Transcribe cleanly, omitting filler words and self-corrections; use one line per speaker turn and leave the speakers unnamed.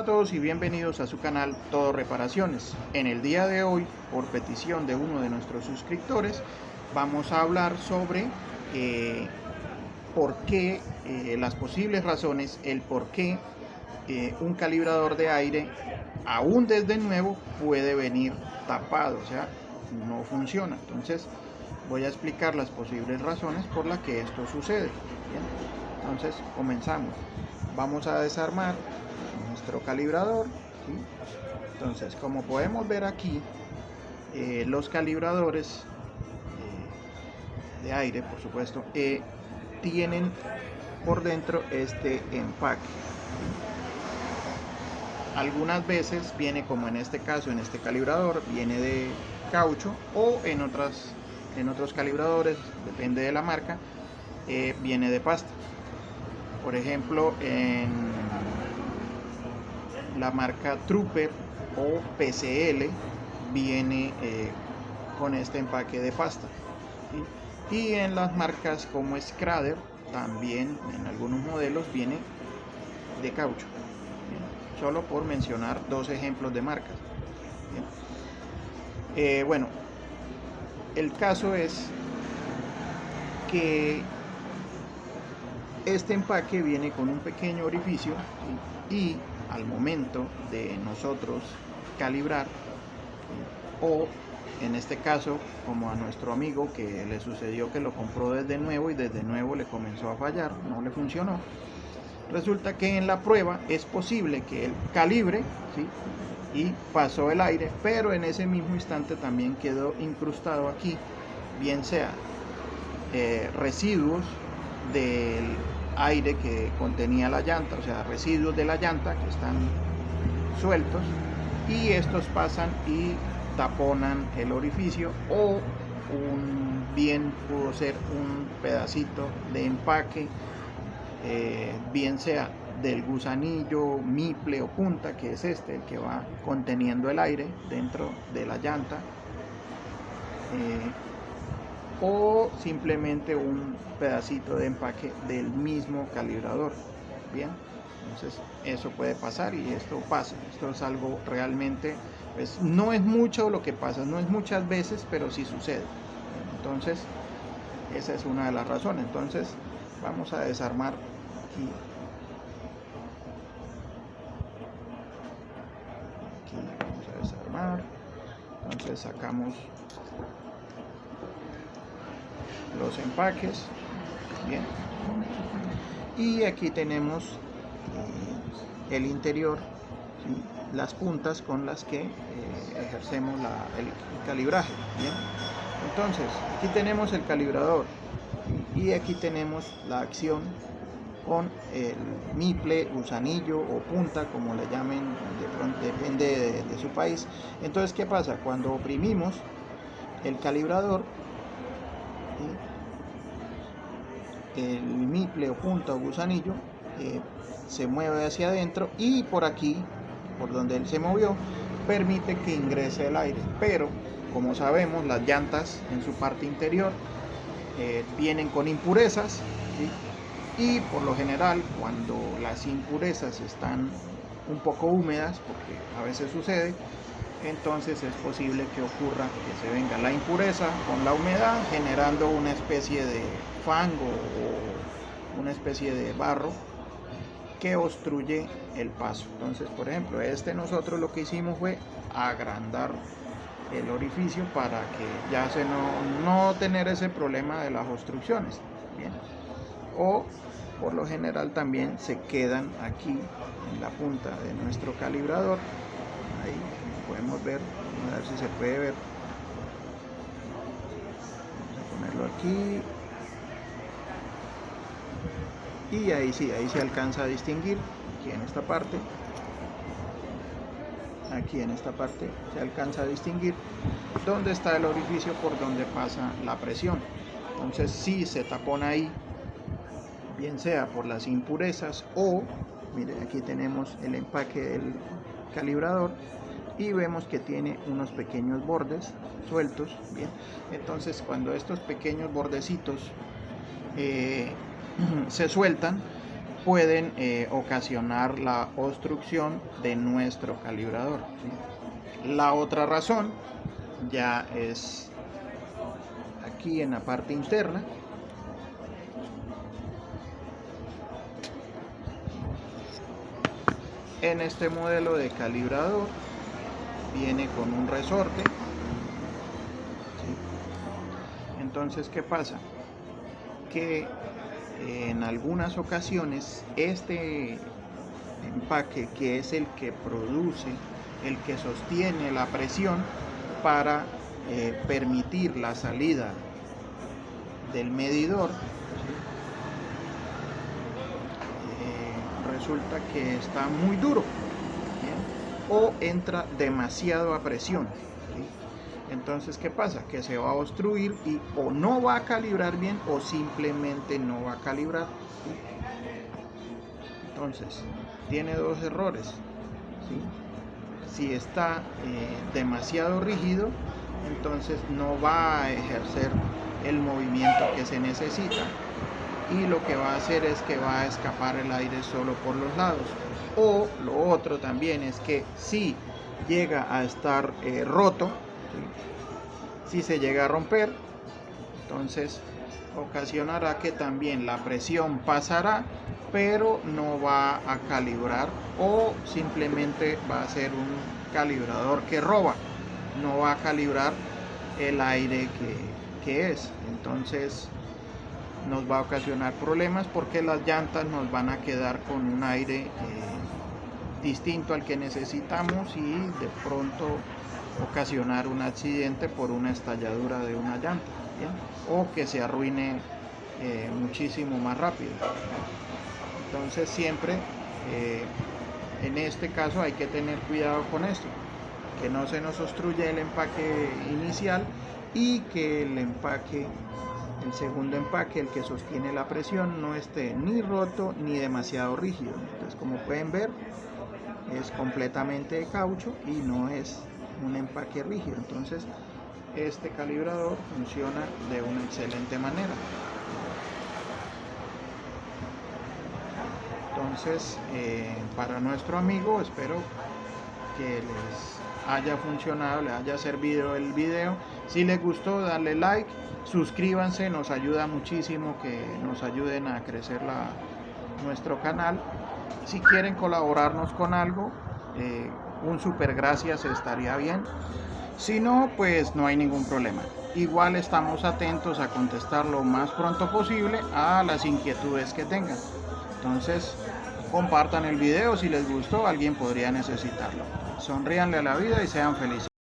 Hola a todos y bienvenidos a su canal Todo Reparaciones. En el día de hoy, por petición de uno de nuestros suscriptores, vamos a hablar sobre por qué, las posibles razones, el por qué un calibrador de aire, aún desde nuevo, puede venir tapado, o sea, no funciona. Entonces, voy a explicar las posibles razones por las que esto sucede. Bien, entonces, comenzamos. Vamos a desarmar nuestro calibrador, ¿sí? Entonces, como podemos ver aquí, los calibradores de aire, por supuesto, tienen por dentro este empaque. Algunas veces viene, como en este caso, en este calibrador, viene de caucho, o en otros calibradores, depende de la marca, viene de pasta. Por ejemplo, en la marca Trooper o PCL viene con este empaque de pasta, ¿sí? Y en las marcas como Scrader también en algunos modelos viene de caucho, ¿sí? Solo por mencionar dos ejemplos de marcas, ¿sí? Bueno, el caso es que este empaque viene con un pequeño orificio, ¿sí? Y al momento de nosotros calibrar, o en este caso, como a nuestro amigo que le sucedió que lo compró desde nuevo y desde nuevo le comenzó a fallar, no le funcionó, resulta que en la prueba es posible que él calibre, ¿sí? Y pasó el aire, pero en ese mismo instante también quedó incrustado aquí, bien sea residuos del aire que contenía la llanta, o sea, residuos de la llanta que están sueltos, y estos pasan y taponan el orificio, o bien pudo ser un pedacito de empaque, bien sea del gusanillo, miple o punta, que es este, el que va conteniendo el aire dentro de la llanta, o simplemente un pedacito de empaque del mismo calibrador. Bien, entonces eso puede pasar y esto pasa. Esto es algo realmente, pues no es mucho lo que pasa, no es muchas veces, pero sí sucede. Entonces esa es una de las razones. Entonces vamos a desarmar aquí. Aquí vamos a desarmar. Entonces sacamos los empaques, bien, y aquí tenemos el interior, ¿sí? Las puntas con las que ejercemos el calibraje, bien. Entonces aquí tenemos el calibrador, ¿sí? Y aquí tenemos la acción con el miple, gusanillo o punta, como le llamen, depende de su país. Entonces, ¿qué pasa? Cuando oprimimos el calibrador, el miple o punta o gusanillo se mueve hacia adentro, y por aquí, por donde él se movió, permite que ingrese el aire. Pero como sabemos, las llantas en su parte interior vienen con impurezas, ¿sí? Y por lo general, cuando las impurezas están un poco húmedas, porque a veces sucede, entonces es posible que ocurra que se venga la impureza con la humedad, generando una especie de fango o una especie de barro que obstruye el paso. Entonces, por ejemplo, nosotros lo que hicimos fue agrandar el orificio para que ya no tener ese problema de las obstrucciones. Bien. O por lo general también se quedan aquí en la punta de nuestro calibrador. Ahí podemos ver, a ver si se puede ver. Vamos a ponerlo aquí. Y ahí sí, ahí se alcanza a distinguir, aquí en esta parte. Aquí en esta parte se alcanza a distinguir dónde está el orificio por donde pasa la presión. Entonces sí se tapona ahí, bien sea por las impurezas o, miren, aquí tenemos el empaque del calibrador y vemos que tiene unos pequeños bordes sueltos. Bien, entonces cuando estos pequeños bordecitos se sueltan, pueden ocasionar la obstrucción de nuestro calibrador, ¿sí? La otra razón ya es aquí en la parte interna. En este modelo de calibrador viene con un resorte, ¿sí? Entonces, ¿qué pasa? Que en algunas ocasiones este empaque, que es el que produce, el que sostiene la presión para permitir la salida del medidor, resulta que está muy duro, ¿bien? O entra demasiado a presión, ¿sí? Entonces, ¿qué pasa? Que se va a obstruir y o no va a calibrar bien o simplemente no va a calibrar, ¿sí? Entonces, tiene dos errores, ¿sí? Si está demasiado rígido, entonces no va a ejercer el movimiento que se necesita, y lo que va a hacer es que va a escapar el aire solo por los lados. O lo otro también es que si llega a estar roto, ¿sí? Si se llega a romper, entonces ocasionará que también la presión pasará, pero no va a calibrar, o simplemente va a ser un calibrador que roba, no va a calibrar el aire que es. Entonces nos va a ocasionar problemas porque las llantas nos van a quedar con un aire distinto al que necesitamos, y de pronto ocasionar un accidente por una estalladura de una llanta, ¿bien? O que se arruine muchísimo más rápido. Entonces siempre en este caso hay que tener cuidado con esto, que no se nos obstruya el empaque inicial y que el segundo empaque, el que sostiene la presión, no esté ni roto ni demasiado rígido. Entonces, como pueden ver, es completamente de caucho y no es un empaque rígido. Entonces, este calibrador funciona de una excelente manera. Entonces, para nuestro amigo, espero que les haya funcionado, les haya servido el video. Si les gustó, darle like, suscríbanse, nos ayuda muchísimo que nos ayuden a crecer nuestro canal. Si quieren colaborarnos con algo, un super gracias estaría bien. Si no, pues no hay ningún problema. Igual estamos atentos a contestar lo más pronto posible a las inquietudes que tengan. Entonces, compartan el video si les gustó, alguien podría necesitarlo. Sonríanle a la vida y sean felices.